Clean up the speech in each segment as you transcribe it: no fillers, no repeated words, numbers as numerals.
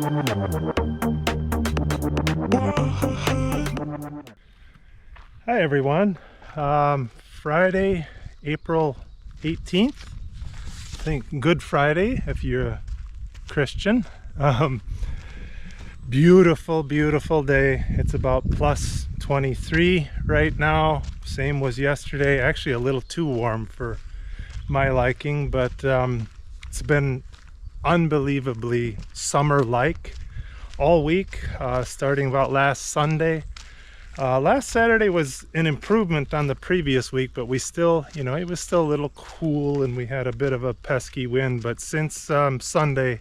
Hi everyone. Friday, April 18th. I think Good Friday if you're a Christian. Beautiful, beautiful day. It's about plus 23 right now. Same was yesterday. Actually a little too warm for my liking, but it's been unbelievably summer-like all week, starting about last Sunday. Last Saturday was an improvement on the previous week, but we still, it was still a little cool and we had a bit of a pesky wind. But since Sunday,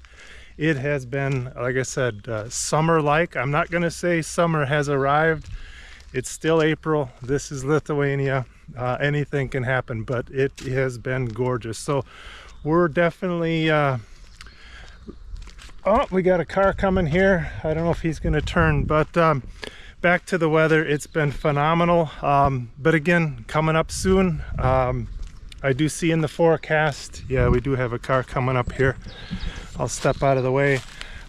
it has been, like I said, summer-like. I'm not going to say summer has arrived. It's still April. This is Lithuania. Anything can happen, but it has been gorgeous. So we're definitely... oh, we got a car coming here. I don't know if he's going to turn, but... back to the weather. It's been phenomenal, but again, coming up soon. I do see in the forecast, yeah, we do have a car coming up here. I'll step out of the way.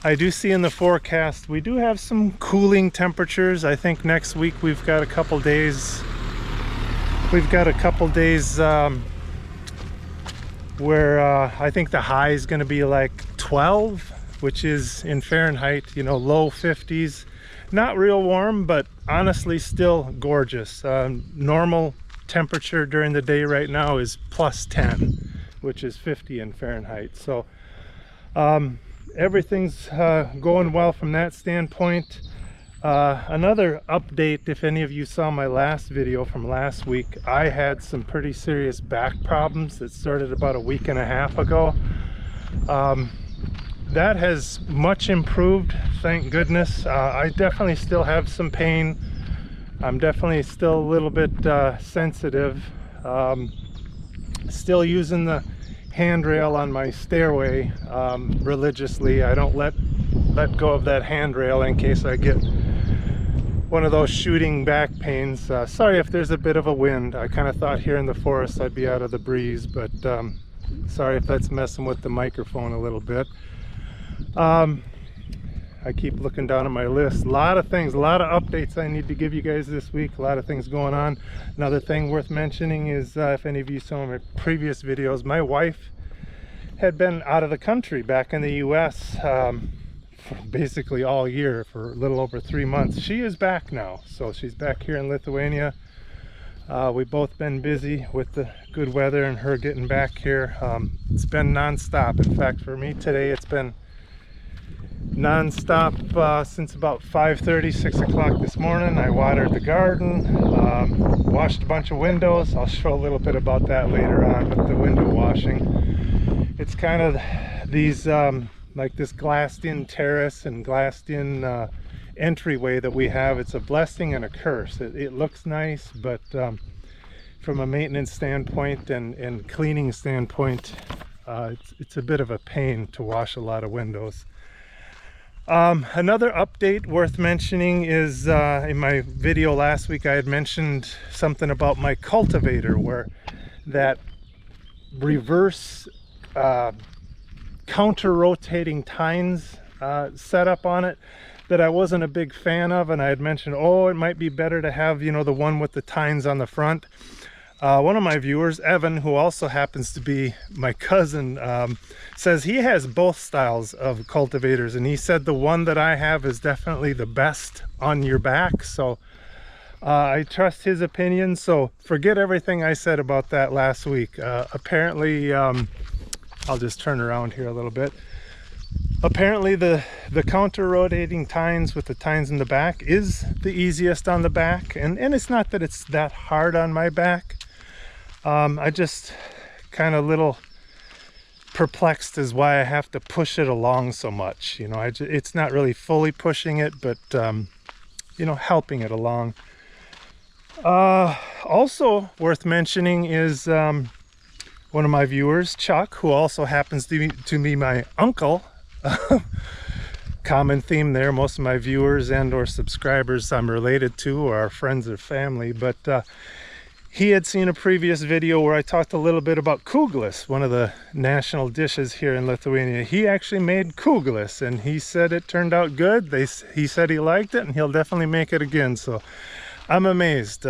I do see in the forecast we do have some cooling temperatures. I think next week we've got a couple days where I think the high is going to be like 12, which is in Fahrenheit, low 50s. Not real warm, but honestly still gorgeous. Normal temperature during the day right now is plus 10, which is 50 in Fahrenheit. So everything's going well from that standpoint. Another update, if any of you saw my last video from last week, I had some pretty serious back problems that started about a week and a half ago. That has much improved, thank goodness. I definitely still have some pain. I'm definitely still a little bit sensitive. Still using the handrail on my stairway religiously. I don't let go of that handrail in case I get one of those shooting back pains. Sorry if there's a bit of a wind. I kind of thought here in the forest I'd be out of the breeze, but sorry if that's messing with the microphone a little bit. I keep looking down at my list. A lot of things, a lot of updates I need to give you guys this week. A lot of things going on. Another thing worth mentioning is if any of you saw my previous videos, my wife had been out of the country back in the US for basically all year, for a little over 3 months. She is back now, so she's back here in Lithuania. We've both been busy with the good weather and her getting back here. It's been non-stop. In fact, for me today it's been non-stop since about 5:30, 6 o'clock this morning. I watered the garden, washed a bunch of windows. I'll show a little bit about that later on with the window washing. It's kind of these like this glassed-in terrace and glassed-in entryway that we have. It's a blessing and a curse. It looks nice, but from a maintenance standpoint and cleaning standpoint, it's a bit of a pain to wash a lot of windows. Another update worth mentioning is in my video last week I had mentioned something about my cultivator, where that reverse counter-rotating tines setup on it that I wasn't a big fan of, and I had mentioned, oh, it might be better to have, the one with the tines on the front. One of my viewers, Evan, who also happens to be my cousin, says he has both styles of cultivators, and he said the one that I have is definitely the best on your back. So I trust his opinion, so forget everything I said about that last week. Apparently, I'll just turn around here a little bit. Apparently the counter-rotating tines with the tines in the back is the easiest on the back, and it's not that it's that hard on my back. I just kind of little perplexed as why I have to push it along so much. It's not really fully pushing it, but helping it along. Also worth mentioning is one of my viewers, Chuck, who also happens to be my uncle. Common theme there. Most of my viewers and or subscribers I'm related to are friends or family, but he had seen a previous video where I talked a little bit about kuglis, one of the national dishes here in Lithuania. He actually made kuglis, and he said it turned out good. He said he liked it, and he'll definitely make it again. So I'm amazed.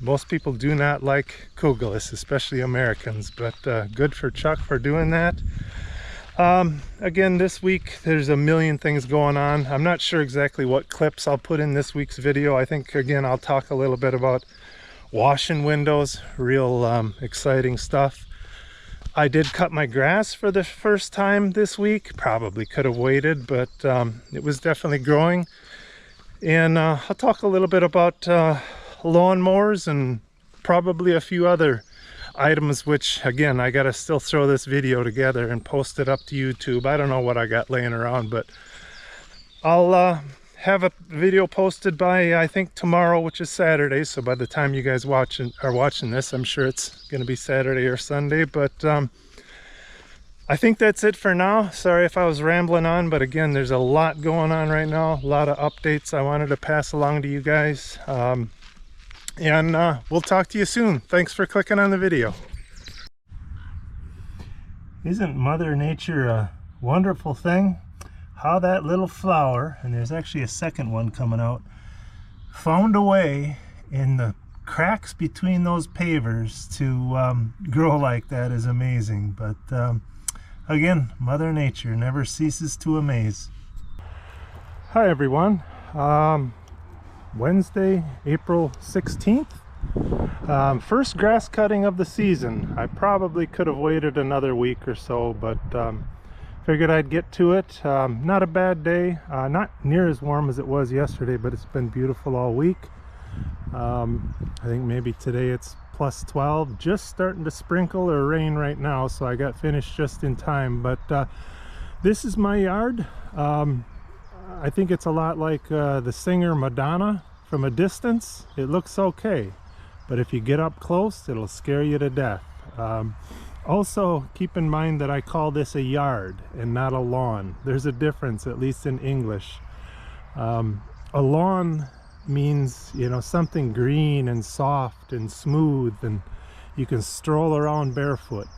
Most people do not like kuglis, especially Americans, but good for Chuck for doing that. Again, this week there's a million things going on. I'm not sure exactly what clips I'll put in this week's video. I think, again, I'll talk a little bit about washing windows, real exciting stuff. I did cut my grass for the first time this week. Probably could have waited, but it was definitely growing. And I'll talk a little bit about lawnmowers and probably a few other items, which again, I gotta still throw this video together and post it up to YouTube. I don't know what I got laying around, but I'll have a video posted by, I think, tomorrow, which is Saturday. So by the time you guys are watching this, I'm sure it's going to be Saturday or Sunday. But I think that's it for now. Sorry if I was rambling on, but again, there's a lot going on right now. A lot of updates I wanted to pass along to you guys. And we'll talk to you soon. Thanks for clicking on the video. Isn't Mother Nature a wonderful thing? How that little flower, and there's actually a second one coming out, found a way in the cracks between those pavers to grow like that is amazing. But again, Mother Nature never ceases to amaze. Hi everyone. Wednesday, April 16th. First grass cutting of the season. I probably could have waited another week or so, but figured I'd get to it. Not a bad day, not near as warm as it was yesterday, but it's been beautiful all week. I think maybe today it's plus 12, just starting to sprinkle or rain right now, so I got finished just in time. But this is my yard. I think it's a lot like the singer Madonna. From a distance it looks okay, but if you get up close it'll scare you to death. Also, keep in mind that I call this a yard and not a lawn. There's a difference, at least in English. A lawn means, you know, something green and soft and smooth, and you can stroll around barefoot.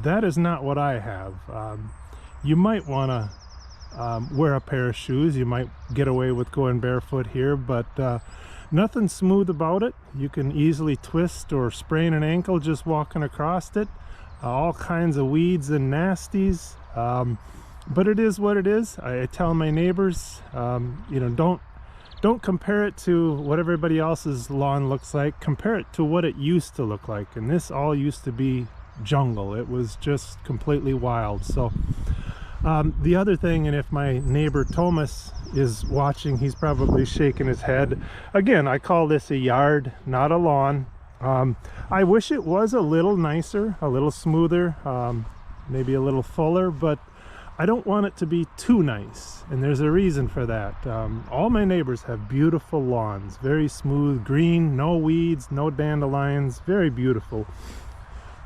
That is not what I have. You might want to wear a pair of shoes. You might get away with going barefoot here, but nothing smooth about it. You can easily twist or sprain an ankle just walking across it. All kinds of weeds and nasties, but it is what it is. I tell my neighbors, you know, don't compare it to what everybody else's lawn looks like. Compare it to what it used to look like, and this all used to be jungle. It was just completely wild. So the other thing, and if my neighbor Thomas is watching, he's probably shaking his head. Again, I call this a yard, not a lawn. I wish it was a little nicer, a little smoother, maybe a little fuller, but I don't want it to be too nice, and there's a reason for that. All my neighbors have beautiful lawns, very smooth, green, no weeds, no dandelions, very beautiful.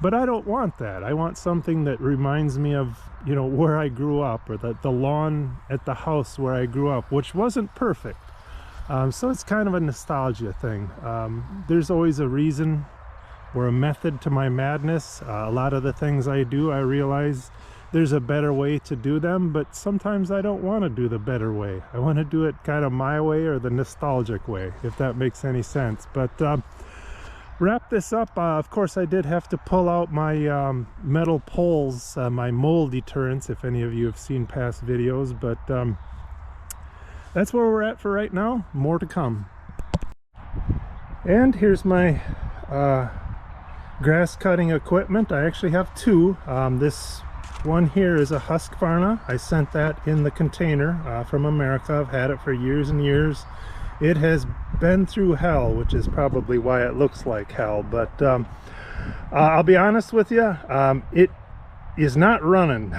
But I don't want that. I want something that reminds me of, you know, where I grew up, or the lawn at the house where I grew up, which wasn't perfect. So it's kind of a nostalgia thing. There's always a reason or a method to my madness. A lot of the things I do, I realize there's a better way to do them, but sometimes I don't want to do the better way. I want to do it kind of my way, or the nostalgic way, if that makes any sense. But wrap this up. Of course, I did have to pull out my metal poles, my mold deterrents, if any of you have seen past videos, but that's where we're at for right now. More to come. And here's my grass cutting equipment. I actually have two. This one here is a Husqvarna. I sent that in the container from America. I've had it for years and years. It has been through hell, which is probably why it looks like hell, but I'll be honest with you, it is not running.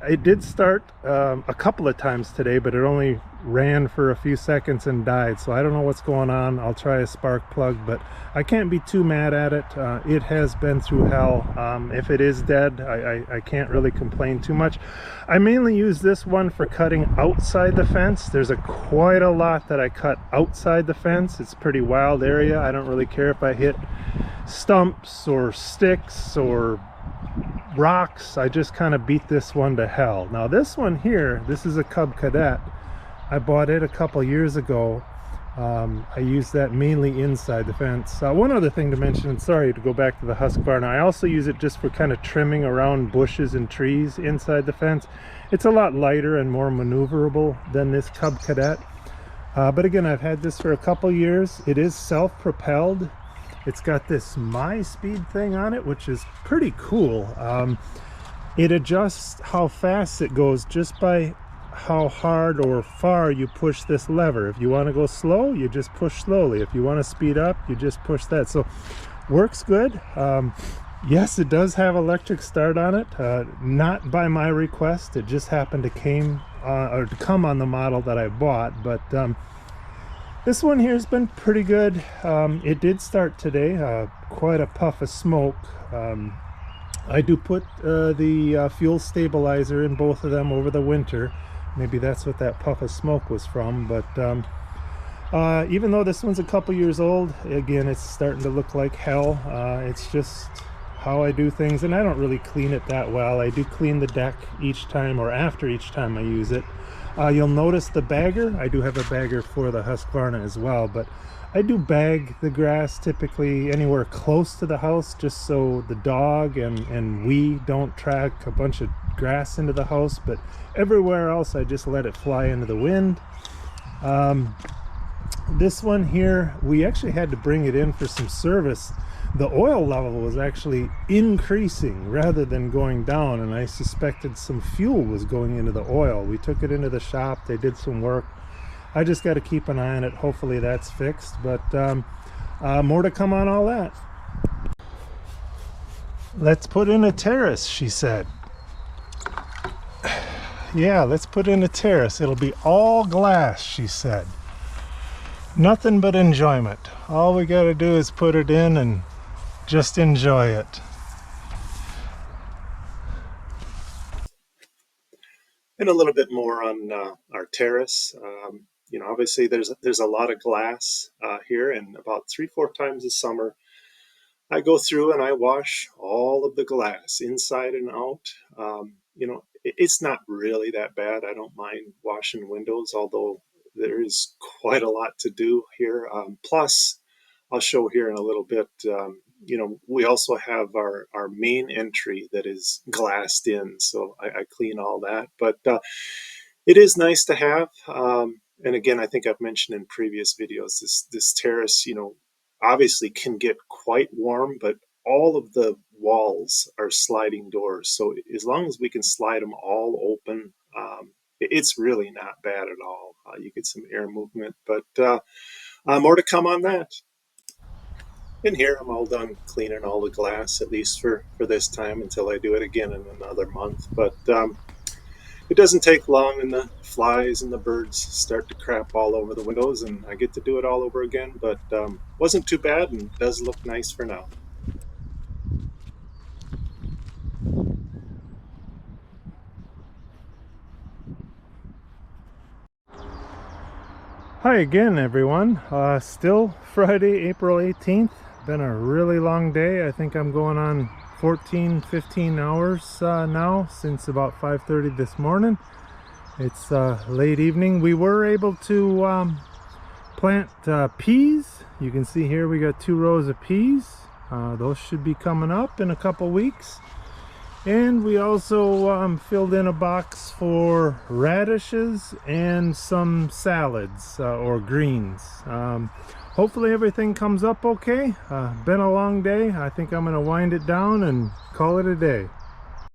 It did start a couple of times today, but it only ran for a few seconds and died, so I don't know what's going on. I'll try a spark plug, but I can't be too mad at it. It has been through hell. If it is dead, I can't really complain too much. I mainly use this one for cutting outside the fence. There's quite a lot that I cut outside the fence. It's a pretty wild area. I don't really care if I hit stumps or sticks or rocks, I just kind of beat this one to hell. Now this one here, this is a Cub Cadet. I bought it a couple years ago. I use that mainly inside the fence. One other thing to mention, sorry to go back to the Husqvarna, I also use it just for kind of trimming around bushes and trees inside the fence. It's a lot lighter and more maneuverable than this Cub Cadet. But again, I've had this for a couple years. It is self-propelled. It's got this MySpeed thing on it, which is pretty cool. It adjusts how fast it goes just by how hard or far you push this lever. If you want to go slow, you just push slowly. If you want to speed up, you just push that. So works good. Yes, it does have electric start on it. Not by my request. It just happened to come on the model that I bought. But this one here has been pretty good. It did start today. Quite a puff of smoke. I do put the fuel stabilizer in both of them over the winter. Maybe that's what that puff of smoke was from. But even though this one's a couple years old, again, it's starting to look like hell. It's just how I do things, and I don't really clean it that well. I do clean the deck each time or after each time I use it. You'll notice the bagger. I do have a bagger for the Husqvarna as well, but I do bag the grass typically anywhere close to the house, just so the dog and we don't track a bunch of grass into the house. But everywhere else, I just let it fly into the wind. This one here, we actually had to bring it in for some service. The oil level was actually increasing rather than going down, and I suspected some fuel was going into the oil. We took it into the shop, they did some work. I just got to keep an eye on it. Hopefully that's fixed, but more to come on all that. Let's put in a terrace, she said. Yeah, let's put in a terrace. It'll be all glass, she said. Nothing but enjoyment. All we got to do is put it in and just enjoy it. And a little bit more on our terrace. You know, obviously there's a lot of glass here, and about 3-4 times a summer I go through and I wash all of the glass inside and out. You know, it's not really that bad. I don't mind washing windows, although there is quite a lot to do here. Plus, I'll show here in a little bit, you know, we also have our main entry that is glassed in, so I clean all that. But it is nice to have. And again, I think I've mentioned in previous videos, this terrace, you know, obviously can get quite warm, but all of the walls are sliding doors. So as long as we can slide them all open, it's really not bad at all. You get some air movement, but more to come on that. In here, I'm all done cleaning all the glass, at least for this time, until I do it again in another month. But it doesn't take long, and the flies and the birds start to crap all over the windows, and I get to do it all over again. But wasn't too bad, and does look nice for now. Hi again, everyone. Still Friday, April 18th. Been a really long day. I think I'm going on 14-15 hours now, since about 5:30 this morning. It's late evening. We were able to plant peas. You can see here we got 2 rows of peas. Those should be coming up in a couple weeks. And we also filled in a box for radishes and some salads or greens. Hopefully everything comes up okay. Been a long day. I think I'm going to wind it down and call it a day.